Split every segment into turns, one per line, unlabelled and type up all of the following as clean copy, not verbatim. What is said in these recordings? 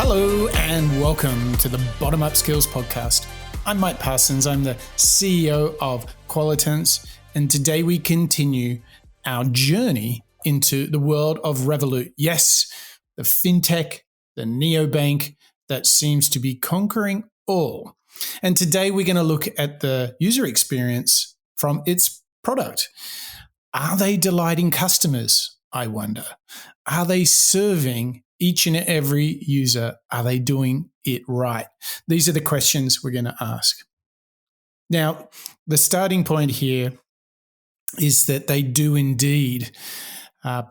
Hello and welcome to the Bottom Up Skills Podcast. I'm Mike Parsons. I'm the CEO of Qualitance, and today we continue our journey into the world of Revolut. Yes, the fintech, the neobank that seems to be conquering all. And today we're going to look at the user experience from its product. Are they delighting customers, I wonder? Are they serving each and every user? Are they doing it right? These are the questions we're going to ask. Now, the starting point here is that they do indeed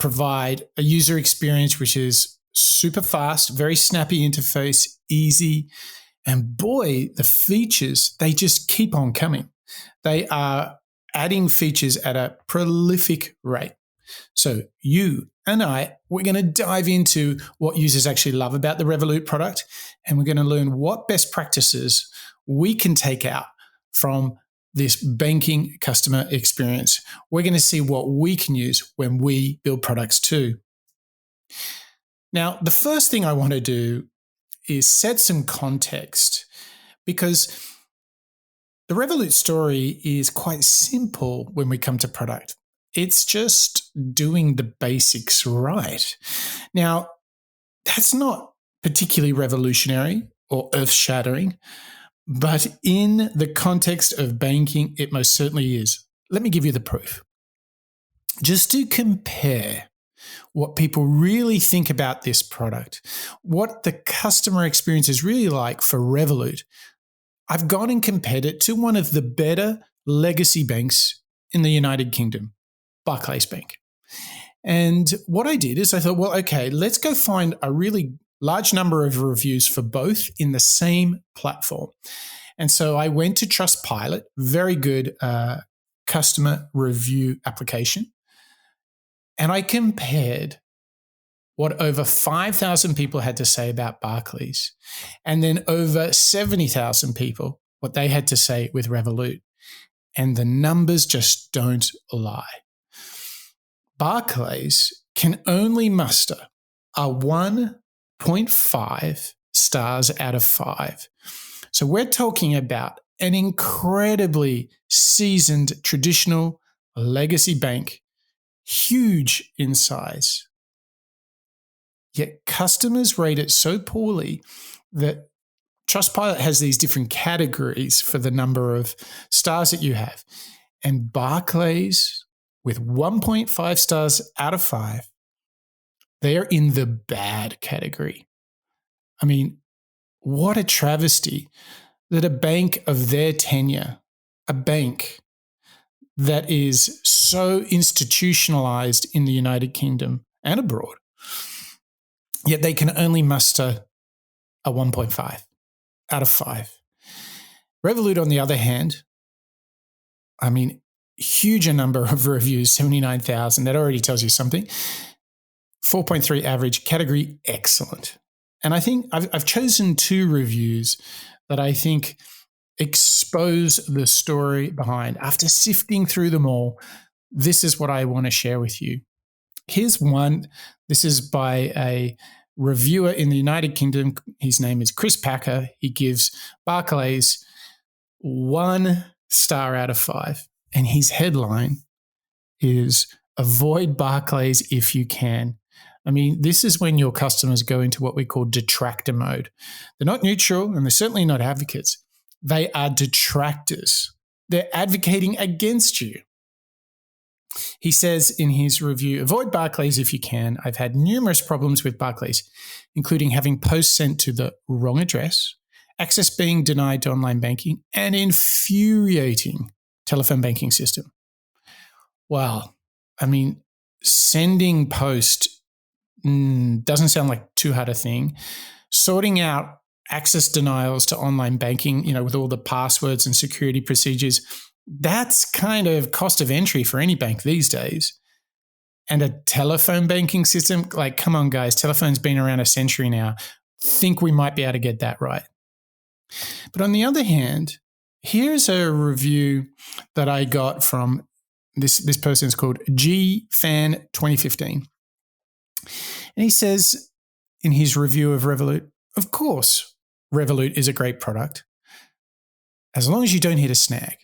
provide a user experience which is super fast, very snappy interface, easy, and boy, the features, they just keep on coming. They are adding features at a prolific rate. So you and we're going to dive into what users actually love about the Revolut product, and we're going to learn what best practices we can take out from this banking customer experience. We're going to see what we can use when we build products too. Now, the first thing I want to do is set some context, because the Revolut story is quite simple when we come to product. It's just doing the basics right. Now, that's not particularly revolutionary or earth-shattering, but in the context of banking, it most certainly is. Let me give you the proof. Just to compare what people really think about this product, what the customer experience is really like for Revolut, I've gone and compared it to one of the better legacy banks in the United Kingdom, Barclays Bank. And what I did is I thought, well, okay, let's go find a really large number of reviews for both in the same platform. And so I went to Trustpilot, very good customer review application. And I compared what over 5,000 people had to say about Barclays, and then over 70,000 people, what they had to say with Revolut. And the numbers just don't lie. Barclays can only muster a 1.5 stars out of 5. So we're talking about an incredibly seasoned traditional legacy bank, huge in size. Yet customers rate it so poorly that Trustpilot has these different categories for the number of stars that you have. And Barclays, with 1.5 stars out of 5, they're in the bad category. I mean, what a travesty that a bank of their tenure, a bank that is so institutionalized in the United Kingdom and abroad, yet they can only muster a 1.5 out of 5. Revolut, on the other hand, I mean, huger number of reviews, 79,000. That already tells you something. 4.3 average, category excellent. And I think I've chosen 2 reviews that I think expose the story behind. After sifting through them all, this is what I want to share with you. Here's one. This is by a reviewer in the United Kingdom. His name is Chris Packer. He gives Barclays 1 star out of 5. And his headline is "Avoid Barclays if you can." I mean, this is when your customers go into what we call detractor mode. They're not neutral and they're certainly not advocates. They are detractors. They're advocating against you. He says in his review, "Avoid Barclays if you can. I've had numerous problems with Barclays, including having posts sent to the wrong address, access being denied to online banking, and infuriating telephone banking system." Wow. I mean, sending post doesn't sound like too hard a thing. Sorting out access denials to online banking, with all the passwords and security procedures, that's kind of cost of entry for any bank these days. And a telephone banking system, like, come on, guys, telephone's been around a century now. Think we might be able to get that right. But on the other hand, here's a review that I got from this person's called GFan 2015. And he says in his review of Revolut, Of course, Revolut is a great product as long as you don't hit a snag.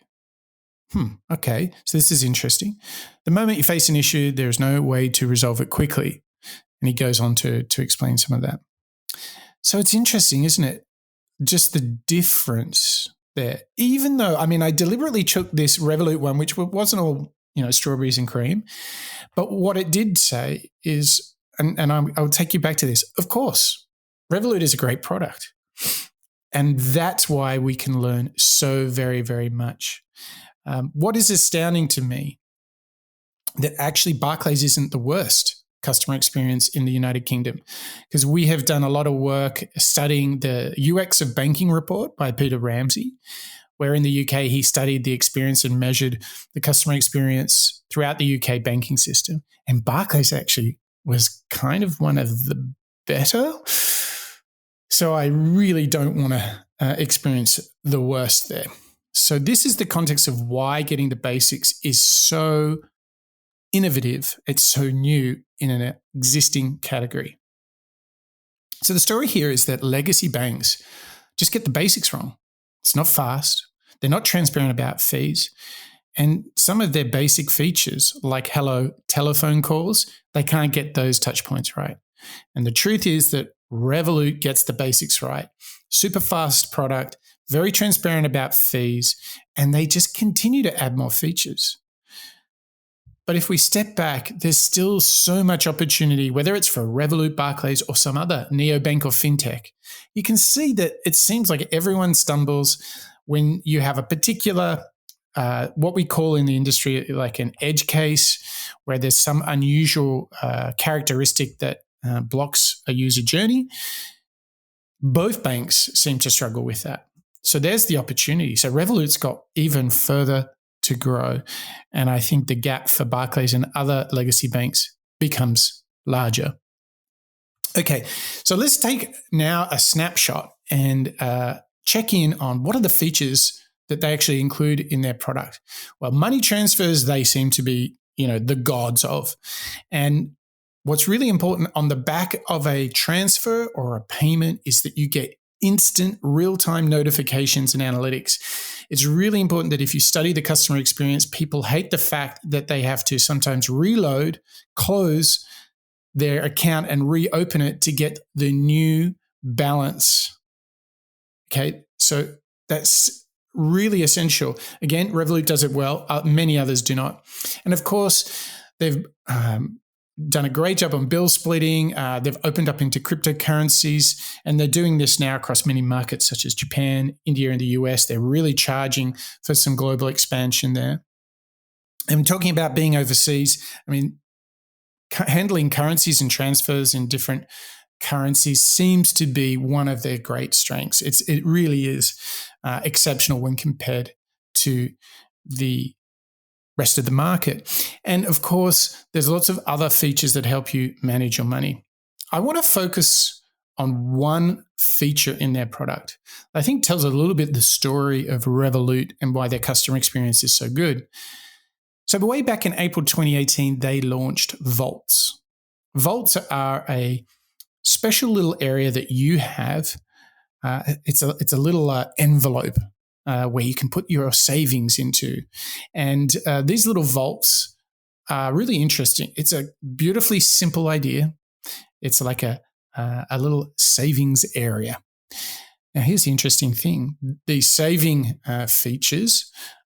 Okay, so this is interesting. The moment you face an issue, there's no way to resolve it quickly. And he goes on to explain some of that. So it's interesting, isn't it? Just the difference there. Even though, I deliberately took this Revolut one, which wasn't all, strawberries and cream. But what it did say is, and I'll take you back to this, of course, Revolut is a great product. And that's why we can learn so very, very much. What is astounding to me, that actually Barclays isn't the worst customer experience in the United Kingdom, because we have done a lot of work studying the UX of Banking report by Peter Ramsey, where in the UK he studied the experience and measured the customer experience throughout the UK banking system. And Barclays actually was kind of one of the better. So I really don't want to experience the worst there. So this is the context of why getting the basics is so innovative. It's so new in an existing category. So the story here is that legacy banks just get the basics wrong. It's not fast. They're not transparent about fees. And some of their basic features, like hello telephone calls, they can't get those touch points right. And the truth is that Revolut gets the basics right. Super fast product, very transparent about fees, and they just continue to add more features. But if we step back, there's still so much opportunity, whether it's for Revolut, Barclays, or some other neobank or fintech. You can see that it seems like everyone stumbles when you have a particular, what we call in the industry like an edge case, where there's some unusual characteristic that blocks a user journey. Both banks seem to struggle with that. So there's the opportunity. So Revolut's got even further to grow. And I think the gap for Barclays and other legacy banks becomes larger. Okay, so let's take now a snapshot and check in on what are the features that they actually include in their product. Well, money transfers, they seem to be, the gods of. And what's really important on the back of a transfer or a payment is that you get instant real-time notifications and analytics. It's really important that if you study the customer experience, people hate the fact that they have to sometimes reload, close their account and reopen it to get the new balance. Okay, so that's really essential. Again, Revolut does it well. Many others do not. And of course, they've done a great job on bill splitting. They've opened up into cryptocurrencies, and they're doing this now across many markets such as Japan, India, and the US. They're really charging for some global expansion there. And talking about being overseas, handling currencies and transfers in different currencies seems to be one of their great strengths. It really is exceptional when compared to the rest of the market. And of course, there's lots of other features that help you manage your money. I want to focus on one feature in their product that I think tells a little bit the story of Revolut and why their customer experience is so good. So way back in April 2018, they launched Vaults. Vaults are a special little area that you have. It's a little envelope where you can put your savings into. And these little vaults are really interesting. It's a beautifully simple idea. It's like a little savings area. Now, here's the interesting thing. These saving features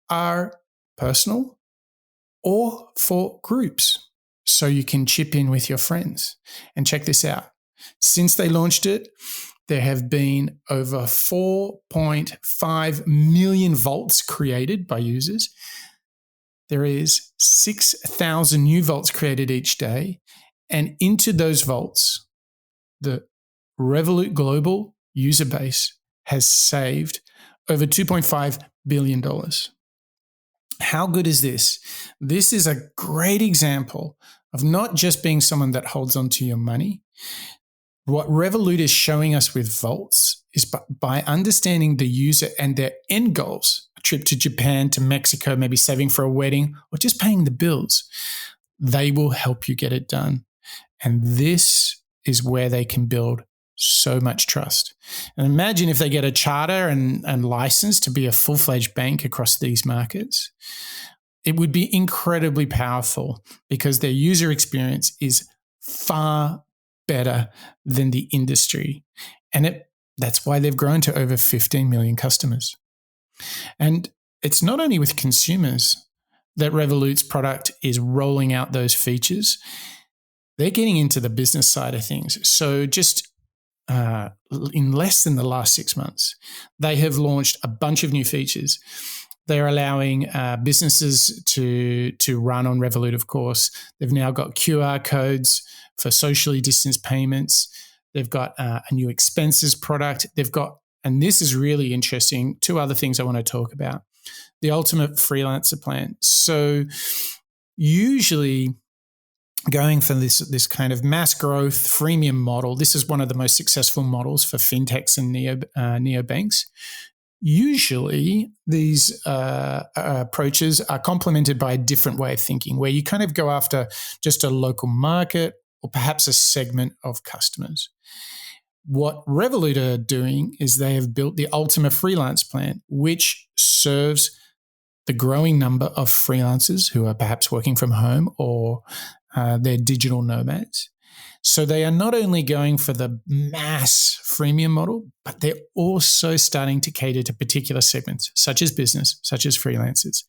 are personal or for groups. So you can chip in with your friends. And check this out. Since they launched it, there have been over 4.5 million vaults created by users. There is 6,000 new vaults created each day. And into those vaults, the Revolut global user base has saved over $2.5 billion. How good is this? This is a great example of not just being someone that holds on to your money. What Revolut is showing us with vaults is by understanding the user and their end goals, a trip to Japan, to Mexico, maybe saving for a wedding, or just paying the bills, they will help you get it done. And this is where they can build so much trust. And imagine if they get a charter and license to be a full-fledged bank across these markets. It would be incredibly powerful because their user experience is far better than the industry. And that's why they've grown to over 15 million customers. And it's not only with consumers that Revolut's product is rolling out those features. They're getting into the business side of things. So just in less than the last 6 months, they have launched a bunch of new features. They're allowing businesses to run on Revolut, of course. They've now got QR codes for socially distanced payments. They've got a new expenses product. They've got, and this is really interesting, two other things I want to talk about. The ultimate freelancer plan. So usually going for this kind of mass growth freemium model, this is one of the most successful models for fintechs and neobanks. Usually these approaches are complemented by a different way of thinking where you kind of go after just a local market or perhaps a segment of customers. What Revolut are doing is they have built the Ultimate Freelance Plan, which serves the growing number of freelancers who are perhaps working from home or they're digital nomads. So they are not only going for the mass freemium model, but they're also starting to cater to particular segments, such as business, such as freelancers.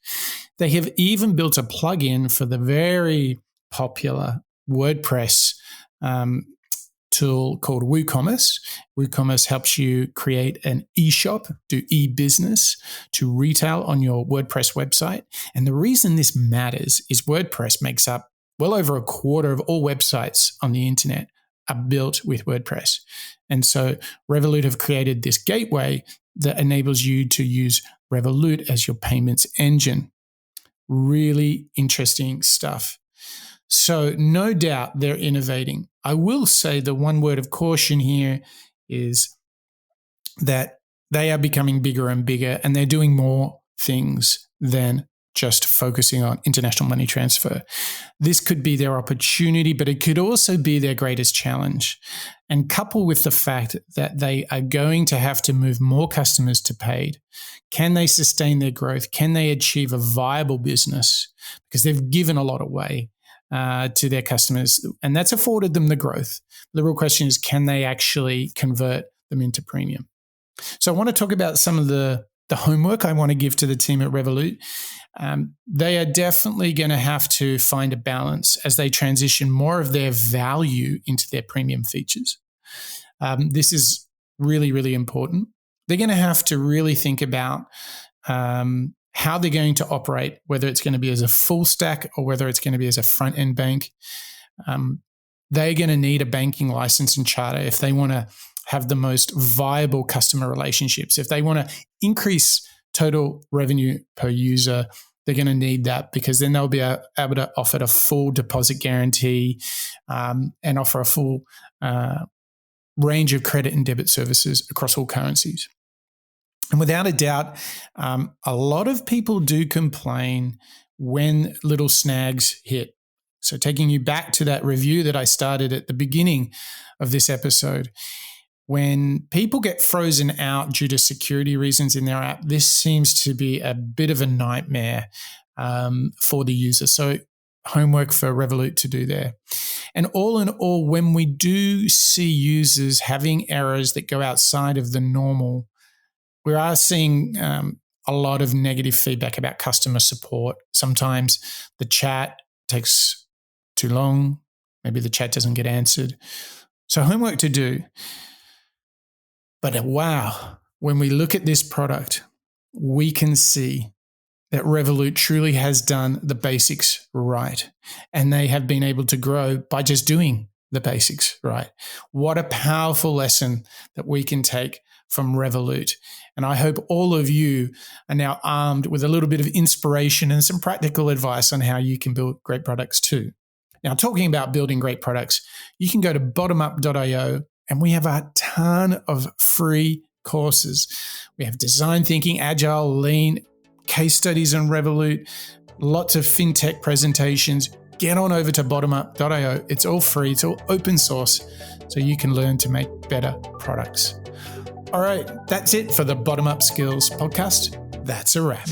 They have even built a plugin for the very popular WordPress tool called WooCommerce. WooCommerce helps you create an e-shop, do e-business to retail on your WordPress website. And the reason this matters is WordPress makes up well over a quarter of all websites on the internet are built with WordPress. And so Revolut have created this gateway that enables you to use Revolut as your payments engine. Really interesting stuff. So no doubt they're innovating. I will say the one word of caution here is that they are becoming bigger and bigger, and they're doing more things than just focusing on international money transfer. This could be their opportunity, but it could also be their greatest challenge. And coupled with the fact that they are going to have to move more customers to paid, can they sustain their growth? Can they achieve a viable business? Because they've given a lot away to their customers, and that's afforded them the growth. The real question is, can they actually convert them into premium? So I want to talk about some of the homework I want to give to the team at Revolut. They are definitely going to have to find a balance as they transition more of their value into their premium features. This is really, really important. They're going to have to really think about how they're going to operate, whether it's going to be as a full stack or whether it's going to be as a front-end bank. They're going to need a banking license and charter if they want to have the most viable customer relationships. If they want to increase total revenue per user, they're going to need that, because then they'll be able to offer a full deposit guarantee and offer a full range of credit and debit services across all currencies. And without a doubt, a lot of people do complain when little snags hit. So taking you back to that review that I started at the beginning of this episode, when people get frozen out due to security reasons in their app, this seems to be a bit of a nightmare for the user. So homework for Revolut to do there. And all in all, when we do see users having errors that go outside of the normal, we are seeing a lot of negative feedback about customer support. Sometimes the chat takes too long. Maybe the chat doesn't get answered. So homework to do. But wow, when we look at this product, we can see that Revolut truly has done the basics right. And they have been able to grow by just doing the basics right. What a powerful lesson that we can take from Revolut. And I hope all of you are now armed with a little bit of inspiration and some practical advice on how you can build great products too. Now, talking about building great products, you can go to bottomup.io, and we have a ton of free courses. We have design thinking, agile, lean, case studies on Revolut, lots of fintech presentations, get on over to bottomup.io. It's all free, it's all open source, so you can learn to make better products. All right, that's it for the Bottom Up Skills podcast. That's a wrap.